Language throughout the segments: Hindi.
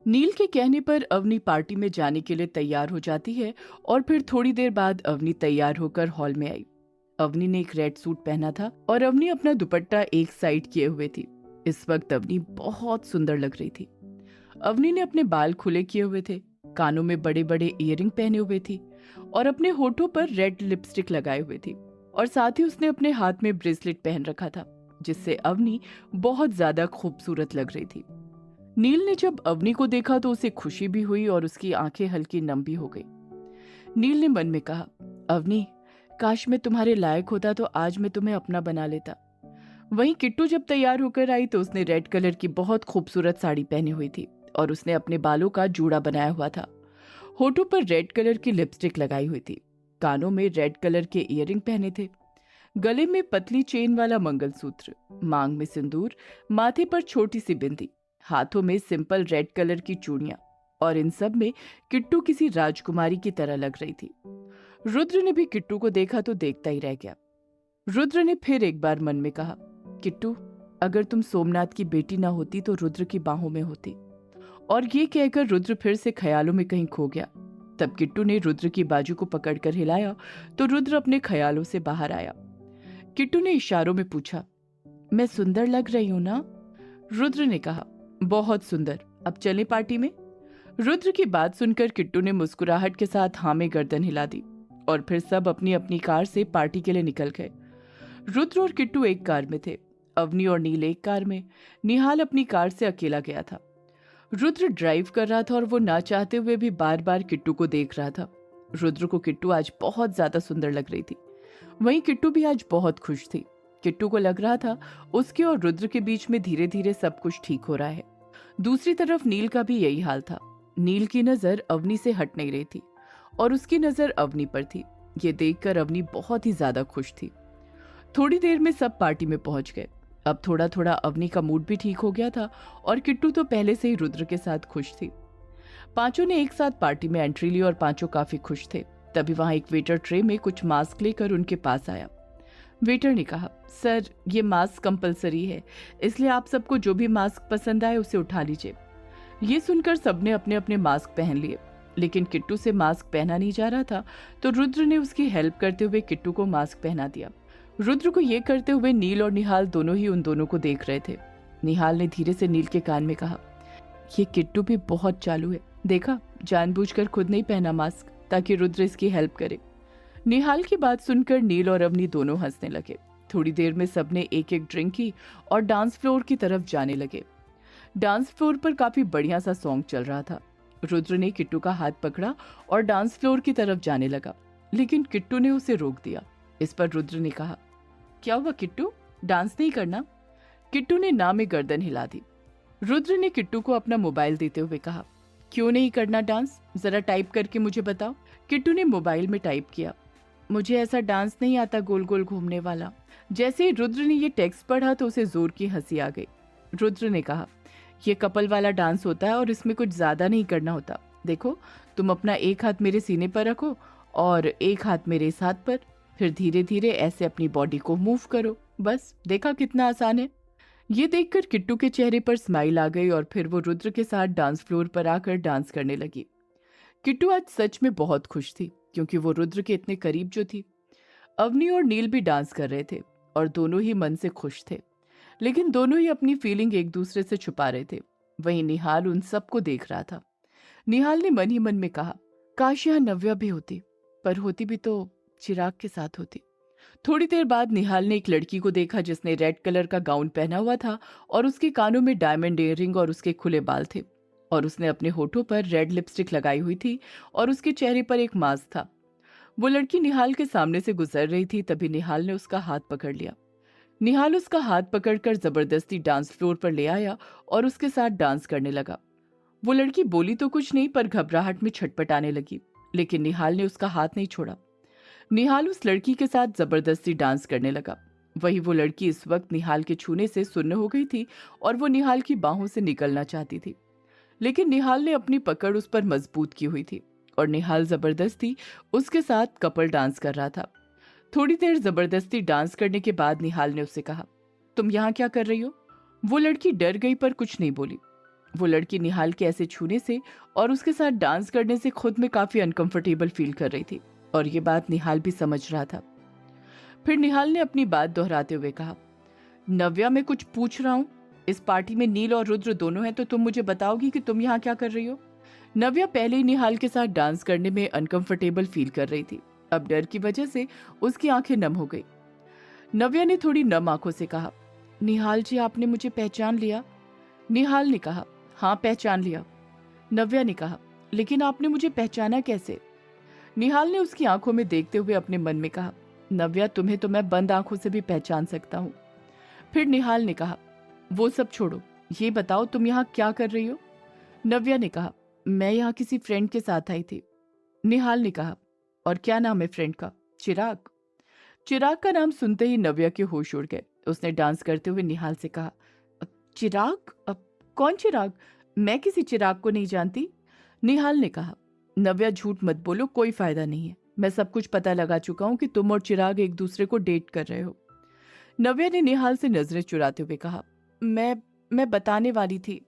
नील के कहने पर अवनी पार्टी में जाने के लिए तैयार हो जाती है और फिर थोड़ी देर बाद अवनी तैयार होकर हॉल में आई। अवनी ने एक रेड सूट पहना था और अवनी अपना दुपट्टा एक साइड किए हुए थी। इस वक्त अवनी बहुत सुंदर लग रही थी। अवनी ने अपने बाल खुले किए हुए थे, कानों में बड़े बड़े इयररिंग पहने हुए थी और अपने होठों पर रेड लिपस्टिक लगाए हुए थी। और साथ ही उसने अपने हाथ में ब्रेसलेट पहन रखा था, जिससे अवनी बहुत ज्यादा खूबसूरत लग रही थी। नील ने जब अवनी को देखा तो उसे खुशी भी हुई और उसकी आंखें हल्की नम भी हो गई। नील ने मन में कहा, अवनी, काश मैं तुम्हारे लायक होता तो आज मैं तुम्हें अपना बना लेता। वहीं किट्टू जब तैयार होकर आई तो उसने रेड कलर की बहुत खूबसूरत साड़ी पहनी हुई थी और उसने अपने बालों का जूड़ा बनाया हुआ था। होठों पर रेड कलर की लिपस्टिक लगाई हुई थी, कानों में रेड कलर के इयररिंग पहने थे, गले में पतली चेन वाला मंगलसूत्र, मांग में सिंदूर, माथे पर छोटी सी बिंदी, हाथों में सिंपल रेड कलर की चूड़ियां। और इन सब में किट्टू किसी राजकुमारी की तरह लग रही थी। रुद्र ने भी किट्टू को देखा तो देखता ही रह गया। रुद्र ने फिर एक बार मन में कहा, किट्टू, अगर तुम सोमनाथ की बेटी ना होती तो रुद्र की बाहों में होती। और ये कहकर रुद्र फिर से ख्यालों में कहीं खो गया। तब किट्टू ने रुद्र की बाजू को पकड़कर हिलाया तो रुद्र अपने ख्यालों से बाहर आया। किट्टू ने इशारों में पूछा, मैं सुंदर लग रही हूं ना? रुद्र ने कहा, बहुत सुंदर, अब चलें पार्टी में? रुद्र की बात सुनकर किट्टू ने मुस्कुराहट के साथ हाँ में गर्दन हिला दी और फिर सब अपनी अपनी कार से पार्टी के लिए निकल गए। रुद्र और किट्टू एक कार में थे, अवनी और नील एक कार में, निहाल अपनी कार से अकेला गया था। रुद्र ड्राइव कर रहा था और वो ना चाहते हुए भी बार बार किट्टू को देख रहा था। रुद्र को किट्टू आज बहुत ज्यादा सुंदर लग रही थी। वहीं किट्टू भी आज बहुत खुश थी। किट्टू को लग रहा था उसके और रुद्र के बीच में धीरे धीरे सब कुछ ठीक हो रहा है। दूसरी तरफ नील का भी यही हाल था। नील की नजर अवनी से हट नहीं रही थी और उसकी नजर अवनी पर थी। ये देखकर अवनी बहुत ही ज्यादा खुश थी। थोड़ी देर में सब पार्टी में पहुंच गए। अब थोड़ा थोड़ा अवनी का मूड भी ठीक हो गया था और किट्टू तो पहले से ही रुद्र के साथ खुश थी। पांचों ने एक साथ पार्टी में एंट्री ली और पांचों काफी खुश थे। तभी वहां एक वेटर ट्रे में कुछ मास्क लेकर उनके पास आया। वेटर ने कहा, सर, ये मास्क कंपलसरी है, इसलिए आप सबको जो भी मास्क पसंद आए उसे उठा लीजिए। ये सुनकर सबने अपने अपने मास्क पहन लिए, लेकिन किट्टू से मास्क पहना नहीं जा रहा था तो रुद्र ने उसकी हेल्प करते हुए किट्टू को मास्क पहना दिया। रुद्र को ये करते हुए नील और निहाल दोनों ही उन दोनों को देख रहे थे। निहाल ने धीरे से नील के कान में कहा, ये किट्टू भी बहुत चालू है, देखा, जानबूझकर खुद नहीं पहना मास्क ताकि रुद्र इसकी हेल्प करे। निहाल की बात सुनकर नील और अवनी दोनों हंसने लगे। थोड़ी देर में सबने एक एक ड्रिंक की और डांस फ्लोर की तरफ जाने लगे। डांस फ्लोर पर काफी बढ़िया सा सॉन्ग चल रहा था। रुद्र ने किट्टू का हाथ पकड़ा और डांस फ्लोर की तरफ जाने लगा, लेकिन किट्टू ने उसे रोक दिया। इस पर रुद्र ने कहा, क्या हुआ किट्टू, डांस नहीं करना? किट्टू ने ना में गर्दन हिला दी। रुद्र ने किट्टू को अपना मोबाइल देते हुए कहा, क्यों नहीं करना डांस, जरा टाइप करके मुझे बताओ। किट्टू ने मोबाइल में टाइप किया, मुझे ऐसा डांस नहीं आता गोल गोल घूमने वाला। जैसे ही रुद्र ने ये टेक्स्ट पढ़ा तो उसे जोर की हंसी आ गई। रुद्र ने कहा, ये कपल वाला डांस होता है और इसमें कुछ ज्यादा नहीं करना होता। देखो, तुम अपना एक हाथ मेरे सीने पर रखो और एक हाथ मेरे इस हाथ पर, फिर धीरे धीरे ऐसे अपनी बॉडी को मूव करो, बस, देखा कितना आसान है। ये देखकर किट्टू के चेहरे पर स्माइल आ गई और फिर वो रुद्र के साथ डांस फ्लोर पर आकर डांस करने लगी। किट्टू आज सच में बहुत खुश थी क्योंकि वो रुद्र के इतने करीब जो थी। अवनी और नील भी डांस कर रहे थे और दोनों ही मन से खुश थे, लेकिन दोनों ही अपनी फीलिंग एक दूसरे से छुपा रहे थे। वहीं निहाल उन सबको देख रहा था। निहाल ने मन ही मन में कहा, काश यहाँ नव्या भी होती, पर होती भी तो चिराग के साथ होती। थोड़ी देर बाद निहाल ने एक लड़की को देखा जिसने रेड कलर का गाउन पहना हुआ था और उसके कानों में डायमंड इयररिंग और उसके खुले बाल थे और उसने अपने होठों पर रेड लिपस्टिक लगाई हुई थी और उसके चेहरे पर एक मास्क था। वो लड़की निहाल के सामने से गुजर रही थी, तभी निहाल ने उसका हाथ पकड़ लिया। निहाल उसका हाथ पकड़कर जबरदस्ती डांस फ्लोर पर ले आया और उसके साथ डांस करने लगा। वो लड़की बोली तो कुछ नहीं पर घबराहट में छटपटाने लगी, लेकिन निहाल ने उसका हाथ नहीं छोड़ा। निहाल उस लड़की के साथ जबरदस्ती डांस करने लगा। वही वो लड़की इस वक्त निहाल के छूने से सुन्न हो गई थी और वो निहाल की बाहों से निकलना चाहती थी, लेकिन निहाल ने अपनी पकड़ उस पर मजबूत की हुई थी और निहाल जबरदस्ती उसके साथ कपल डांस कर रहा था। थोड़ी देर जबरदस्ती डांस करने के बाद निहाल ने उससे कहा, तुम यहाँ क्या कर रही हो? वो लड़की डर गई पर कुछ नहीं बोली। वो लड़की निहाल के ऐसे छूने से और उसके साथ डांस करने से खुद में काफी अनकंफर्टेबल फील कर रही थी और ये बात निहाल भी समझ रहा था। फिर निहाल ने अपनी बात दोहराते हुए कहा, नव्या मैं कुछ पूछ रहा हूँ, इस पार्टी में नील और रुद्र दोनों हैं तो तुम मुझे बताओगी कि तुम यहाँ क्या कर रही हो। नव्या पहले ही निहाल के साथ डांस करने में अनकंफर्टेबल फील कर रही थी। अब डर की वजह से उसकी आंखें नम हो गई। नव्या ने थोड़ी नम आंखों से कहा, निहाल जी आपने मुझे पहचान लिया। निहाल ने कहा, हाँ पहचान लिया। नव्या ने कहा, लेकिन आपने मुझे पहचाना कैसे। निहाल ने उसकी आंखों में देखते हुए अपने मन में कहा, नव्या तुम्हें तो मैं बंद आंखों से भी पहचान सकता हूँ। फिर निहाल ने कहा, वो सब छोड़ो, ये बताओ तुम यहाँ क्या कर रही हो। नव्या ने कहा, मैं यहाँ किसी फ्रेंड के साथ आई थी। निहाल ने कहा, और क्या नाम है फ्रेंड का। चिराग। चिराग का नाम सुनते ही नव्या के होश उड़ गए। उसने डांस करते हुए निहाल से कहा, चिराग? कौन चिराग? मैं किसी चिराग को नहीं जानती। निहाल ने कहा, नव्या झूठ मत बोलो, कोई फायदा नहीं है, मैं सब कुछ पता लगा चुका हूं कि तुम और चिराग एक दूसरे को डेट कर रहे हो। नव्या ने निहाल से नजरें चुराते हुए कहा, मैं बताने वाली थी।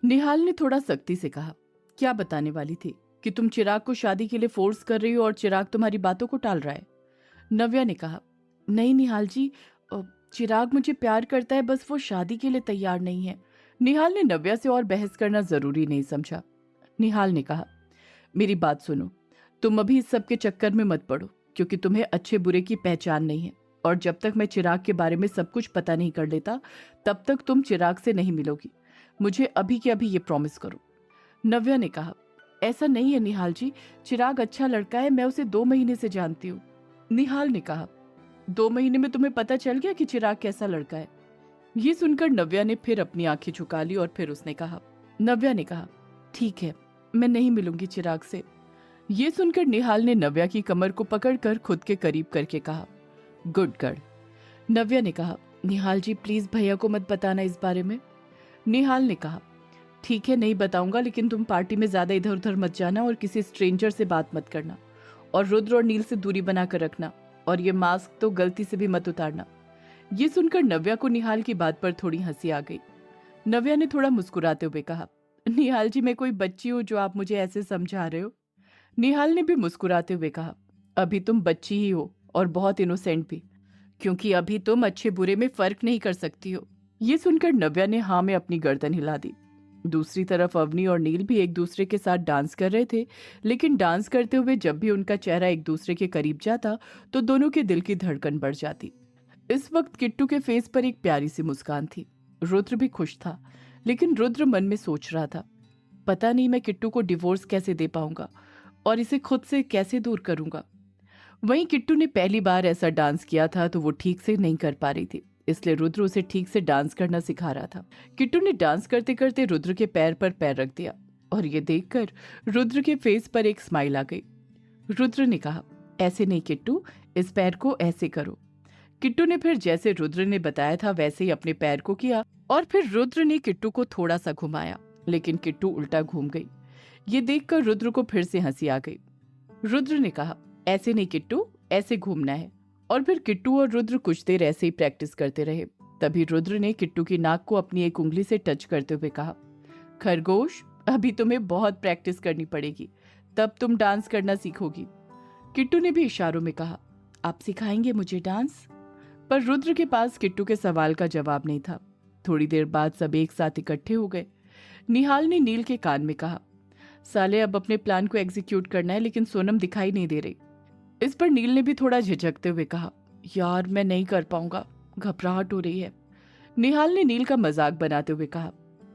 निहाल ने थोड़ा सख्ती से कहा, क्या बताने वाली थी? कि तुम चिराग को शादी के लिए फोर्स कर रही हो और चिराग तुम्हारी बातों को टाल रहा है। नव्या ने कहा, नहीं निहाल जी, चिराग मुझे प्यार करता है, बस वो शादी के लिए तैयार नहीं है। निहाल ने नव्या से और बहस करना जरूरी नहीं समझा। निहाल ने कहा, मेरी बात सुनो, तुम अभी इस सब के चक्कर में मत पड़ो, क्योंकि तुम्हें अच्छे बुरे की पहचान नहीं है और जब तक मैं चिराग के बारे में सब कुछ पता नहीं कर लेता तब तक तुम चिराग से नहीं मिलोगी। मुझे अभी के अभी ये प्रॉमिस करो। नव्या ने कहा, ऐसा नहीं है निहाल जी, चिराग अच्छा लड़का है, मैं उसे 2 महीने से जानती हूँ। निहाल ने कहा, 2 महीने में तुम्हें पता चल गया कि चिराग कैसा लड़का है। ये सुनकर नव्या ने फिर अपनी आंखें झुका ली और फिर उसने कहा, नव्या ने कहा, ठीक है, मैं नहीं मिलूंगी चिराग से। ये सुनकर निहाल ने नव्या की कमर को पकड़कर खुद के करीब करके कहा, गुड गर्ल। नव्या ने कहा, निहाल जी प्लीज भैया को मत बताना इस बारे में। निहाल ने कहा, ठीक है नहीं बताऊंगा, लेकिन तुम पार्टी में ज्यादा इधर उधर मत जाना और किसी स्ट्रेंजर से बात मत करना और रुद्र और नील से दूरी बनाकर रखना और ये मास्क तो गलती से भी मत उतारना। ये सुनकर नव्या को निहाल की बात पर थोड़ी हंसी आ गई। नव्या ने थोड़ा मुस्कुराते हुए कहा, निहाल जी मैं कोई बच्ची हूँ जो आप मुझे ऐसे समझा रहे हो। निहाल ने भी मुस्कुराते हुए कहा, अभी तुम बच्ची ही हो और बहुत इनोसेंट भी, क्योंकि अभी तुम अच्छे बुरे में फर्क नहीं कर सकती हो। ये सुनकर नव्या ने हाँ में अपनी गर्दन हिला दी। दूसरी तरफ अवनी और नील भी एक दूसरे के साथ डांस कर रहे थे, लेकिन डांस करते हुए जब भी उनका चेहरा एक दूसरे के करीब जाता तो दोनों के दिल की धड़कन बढ़ जाती। इस वक्त किट्टू के फेस पर एक प्यारी सी मुस्कान थी। रुद्र भी खुश था, लेकिन रुद्र मन में सोच रहा था, पता नहीं मैं किट्टू को डिवोर्स कैसे दे पाऊंगा और इसे खुद से कैसे दूर करूंगा। वहीं किट्टू ने पहली बार ऐसा डांस किया था तो वो ठीक से नहीं कर पा रही थी, इसलिए रुद्र उसे ठीक से डांस करना सिखा रहा था। किट्टू ने डांस करते करते रुद्र के पैर पर पैर रख दिया और ये देखकर रुद्र के फेस पर एक स्माइल आ गई। रुद्र ने कहा, ऐसे नहीं किट्टू, इस पैर को ऐसे करो। किट्टू ने फिर जैसे रुद्र ने बताया था वैसे ही अपने पैर को किया और फिर रुद्र ने किट्टू को थोड़ा सा घुमाया, लेकिन किट्टू उल्टा घूम गई। ये देखकर रुद्र को फिर से हंसी आ गई। रुद्र ने कहा, ऐसे नहीं किट्टू, ऐसे घूमना है। और फिर किट्टू और रुद्र कुछ देर ऐसे ही प्रैक्टिस करते रहे। तभी रुद्र ने किट्टू की नाक को अपनी एक उंगली से टच करते हुए कहा, खरगोश अभी तुम्हें बहुत प्रैक्टिस करनी पड़ेगी, तब तुम डांस करना सीखोगी। किट्टू ने भी इशारों में कहा, आप सिखाएंगे मुझे डांस? पर रुद्र के पास किट्टू के सवाल का जवाब नहीं था। थोड़ी देर बाद सब एक साथ इकट्ठे हो गए। निहाल ने नील के कान में कहा, साले अब अपने प्लान को एग्जीक्यूट करना है, लेकिन सोनम दिखाई नहीं दे रही। इस पर नील ने भी थोड़ा झिझकते हुए कहा, यार मैं नहीं कर पाऊंगा, घबराहट हो रही है। निहाल ने नील का मजाक बनाते हुए कहा,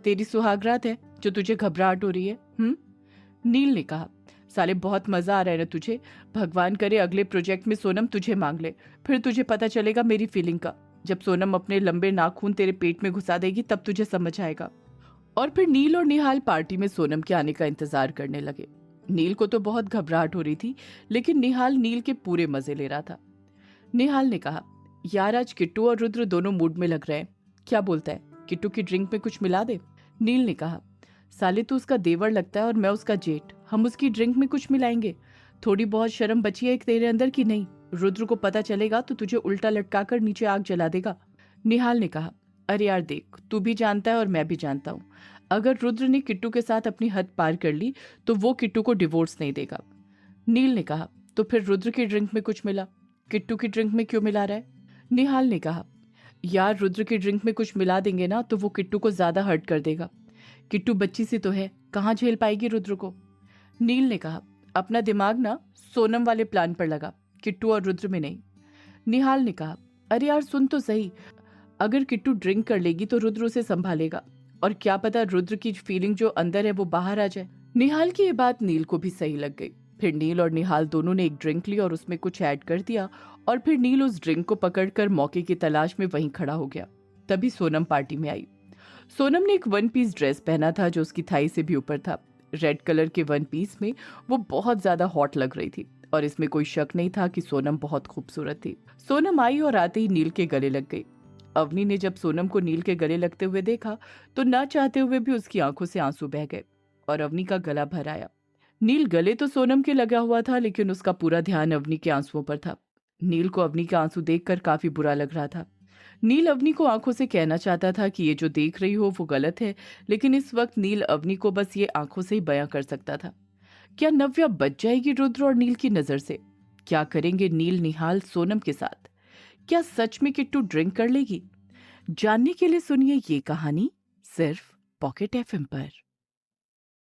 तेरी सुहागरात है जो तुझे घबराहट हो रही है? नील ने कहा, साले बहुत मजा आ रहा है ना तुझे, भगवान करे अगले प्रोजेक्ट में सोनम तुझे मांग ले, फिर तुझे पता चलेगा मेरी फीलिंग का। जब सोनम अपने लंबे नाखून तेरे पेट में घुसा देगी तब तुझे समझ आएगा। और फिर नील और निहाल पार्टी में सोनम के आने का इंतजार करने लगे। नील को तो बहुत घबराहट हो रही थी, लेकिन निहाल नील के पूरे मजे ले रहा था। निहाल ने कहा, यार आज किट्टू और रुद्र दोनों मूड में लग रहे हैं, क्या बोलता है, किट्टू की ड्रिंक में कुछ मिला दे? नील ने कहा, साले तू उसका देवर लगता है और मैं उसका जेठ, हम उसकी ड्रिंक में कुछ मिलाएंगे? थोड़ी बहुत शर्म बची है तेरे अंदर की नहीं? रुद्र को पता चलेगा तो तुझे उल्टा लटका कर नीचे आग जला देगा। निहाल ने कहा, अरे यार देख, तू भी जानता है और मैं भी जानता हूँ, अगर रुद्र ने किट्टू के साथ अपनी हद पार कर ली तो वो किट्टू को डिवोर्स नहीं देगा। नील ने कहा, तो फिर रुद्र की ड्रिंक में कुछ मिला, किट्टू की ड्रिंक में क्यों मिला रहा है? निहाल ने कहा, यार रुद्र की ड्रिंक में कुछ मिला देंगे ना तो वो किट्टू को ज्यादा हर्ट कर देगा। किट्टू बच्ची सी तो है, कहाँ झेल पाएगी रुद्र को। नील ने कहा, अपना दिमाग ना सोनम वाले प्लान पर लगा, किट्टू और रुद्र में नहीं। निहाल ने कहा, अरे यार सुन तो सही, अगर किट्टू ड्रिंक कर लेगी तो रुद्र उसे संभालेगा, और क्या पता रुद्र की फीलिंग जो अंदर है वो बाहर आ जाए। निहाल की ये बात नील को भी सही लग गई। फिर नील और निहाल दोनों ने एक ड्रिंक ली और उसमें कुछ ऐड कर दिया, और फिर नील उस ड्रिंक को पकड़कर मौके की तलाश में वहीं खड़ा हो गया। तभी सोनम पार्टी में आई। सोनम ने एक वन पीस ड्रेस पहना था जो उसकी थाई से भी ऊपर था। रेड कलर के वन पीस में वो बहुत ज्यादा हॉट लग रही थी, और इसमें कोई शक नहीं था कि सोनम बहुत खूबसूरत थी। सोनम आई और आते ही नील के गले लग गई। अवनी ने जब सोनम को नील के गले लगते हुए देखा तो ना चाहते हुए भी उसकी आंखों से आंसू बह गए और अवनी का गला भर आया। नील गले तो सोनम के लगा हुआ था, लेकिन उसका पूरा ध्यान अवनी के आंसुओं पर था। नील को अवनी के आंसू देखकर काफी बुरा लग रहा था। नील अवनी को आंखों से कहना चाहता था कि ये जो देख रही हो वो गलत है, लेकिन इस वक्त नील अवनी को बस ये आंखों से ही बयां कर सकता था। क्या नव्या बच जाएगी रुद्र और नील की नजर से? क्या करेंगे नील निहाल सोनम के साथ? क्या सच में किट्टू ड्रिंक कर लेगी? जानने के लिए सुनिए ये कहानी सिर्फ पॉकेट एफएम पर।